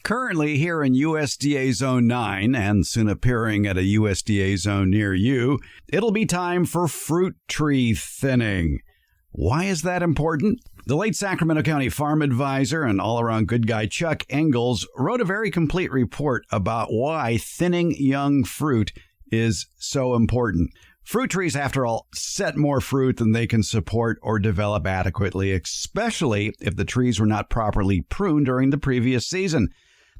Currently here in USDA Zone 9 and soon appearing at a USDA zone near you, it'll be time for fruit tree thinning. Why is that important? The late Sacramento County Farm Advisor and all-around good guy Chuck Engels wrote a very complete report about why thinning young fruit is so important. Fruit trees, after all, set more fruit than they can support or develop adequately, especially if the trees were not properly pruned during the previous season.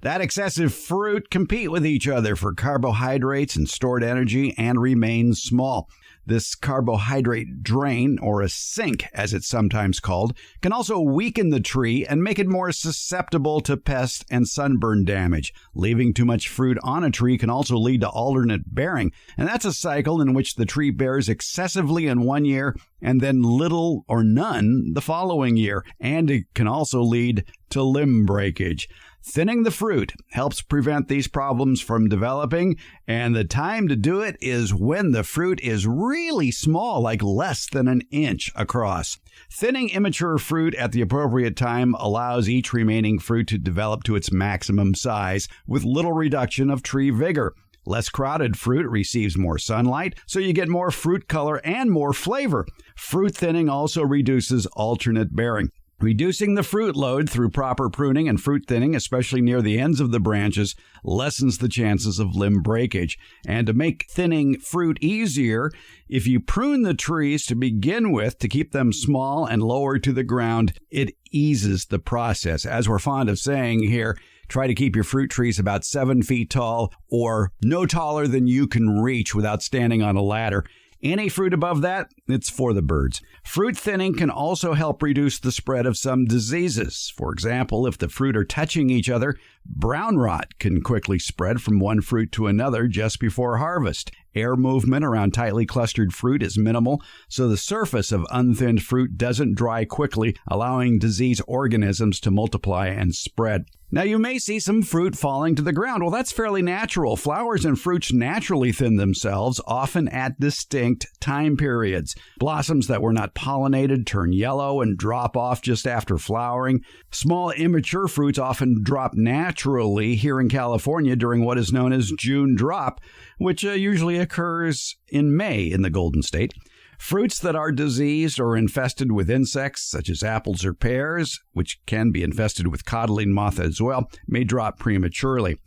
That excessive fruit compete with each other for carbohydrates and stored energy and remain small. This carbohydrate drain, or a sink as it's sometimes called, can also weaken the tree and make it more susceptible to pest and sunburn damage. Leaving too much fruit on a tree can also lead to alternate bearing, and that's a cycle in which the tree bears excessively in one year and then little or none the following year, and it can also lead to limb breakage. Thinning the fruit helps prevent these problems from developing, and the time to do it is when the fruit is really small, like less than an inch across. Thinning immature fruit at the appropriate time allows each remaining fruit to develop to its maximum size with little reduction of tree vigor. Less crowded fruit receives more sunlight, so you get more fruit color and more flavor. Fruit thinning also reduces alternate bearing. Reducing the fruit load through proper pruning and fruit thinning, especially near the ends of the branches, lessens the chances of limb breakage. And to make thinning fruit easier, if you prune the trees to begin with to keep them small and lower to the ground, it eases the process. As we're fond of saying here, try to keep your fruit trees about 7 feet tall or no taller than you can reach without standing on a ladder. Any fruit above that, it's for the birds. Fruit thinning can also help reduce the spread of some diseases. For example, if the fruit are touching each other, brown rot can quickly spread from one fruit to another just before harvest. Air movement around tightly clustered fruit is minimal, so the surface of unthinned fruit doesn't dry quickly, allowing disease organisms to multiply and spread. Now, you may see some fruit falling to the ground. Well, that's fairly natural. Flowers and fruits naturally thin themselves, often at distinct time periods. Blossoms that were not pollinated turn yellow and drop off just after flowering. Small, immature fruits often drop naturally here in California during what is known as June drop, which usually occurs in May in the Golden State. Fruits that are diseased or infested with insects, such as apples or pears, which can be infested with codling moth as well, may drop prematurely.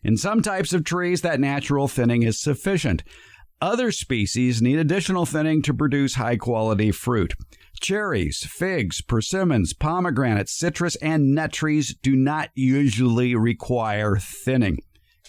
In some types of trees, that natural thinning is sufficient. Other species need additional thinning to produce high-quality fruit. Cherries, figs, persimmons, pomegranates, citrus, and nut trees do not usually require thinning.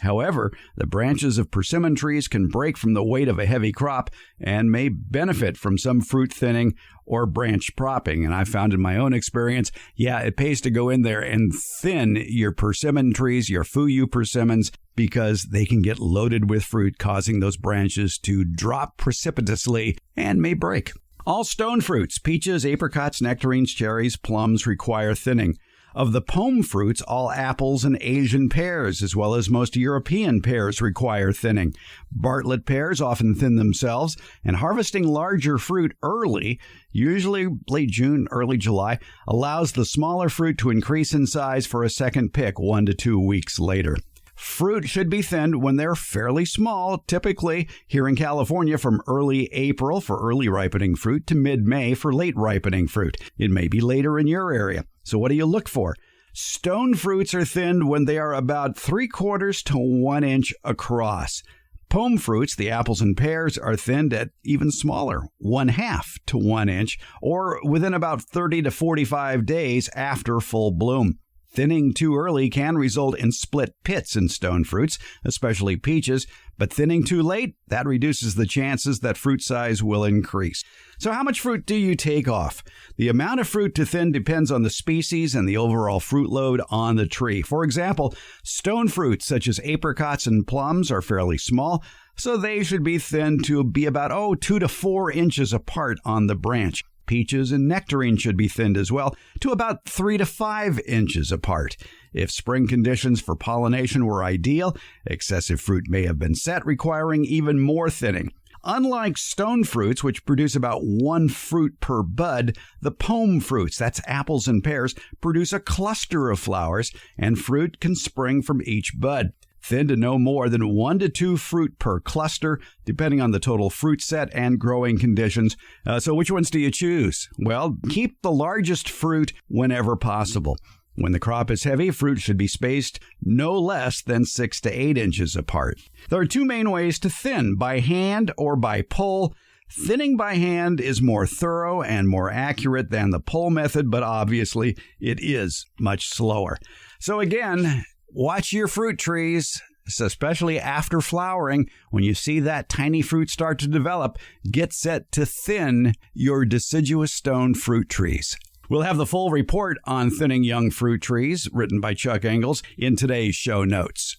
However, the branches of persimmon trees can break from the weight of a heavy crop and may benefit from some fruit thinning or branch propping. And I found in my own experience, it pays to go in there and thin your persimmon trees, your fuyu persimmons, because they can get loaded with fruit, causing those branches to drop precipitously and may break. All stone fruits, peaches, apricots, nectarines, cherries, plums require thinning. Of the pome fruits, all apples and Asian pears, as well as most European pears, require thinning. Bartlett pears often thin themselves, and harvesting larger fruit early, usually late June, early July, allows the smaller fruit to increase in size for a second pick 1 to 2 weeks later. Fruit should be thinned when they're fairly small, typically here in California from early April for early ripening fruit to mid-May for late ripening fruit. It may be later in your area. So what do you look for? Stone fruits are thinned when they are about 3/4 to 1 inch across. Pome fruits, the apples and pears, are thinned at even smaller, 1/2 to 1 inch, or within about 30 to 45 days after full bloom. Thinning too early can result in split pits in stone fruits, especially peaches, but thinning too late, that reduces the chances that fruit size will increase. So how much fruit do you take off? The amount of fruit to thin depends on the species and the overall fruit load on the tree. For example, stone fruits such as apricots and plums are fairly small, so they should be thinned to be about 2 to 4 inches apart on the branch. Peaches and nectarines should be thinned as well, to about 3 to 5 inches apart. If spring conditions for pollination were ideal, excessive fruit may have been set, requiring even more thinning. Unlike stone fruits, which produce about one fruit per bud, the pome fruits, that's apples and pears, produce a cluster of flowers, and fruit can spring from each bud. Thin to no more than 1 to 2 fruit per cluster, depending on the total fruit set and growing conditions. So which ones do you choose? Well, keep the largest fruit whenever possible. When the crop is heavy, fruit should be spaced no less than 6 to 8 inches apart. There are 2 main ways to thin, by hand or by pull. Thinning by hand is more thorough and more accurate than the pull method, but obviously it is much slower. So again, watch your fruit trees, especially after flowering. When you see that tiny fruit start to develop, get set to thin your deciduous stone fruit trees. We'll have the full report on thinning young fruit trees, written by Chuck Engels, in today's show notes.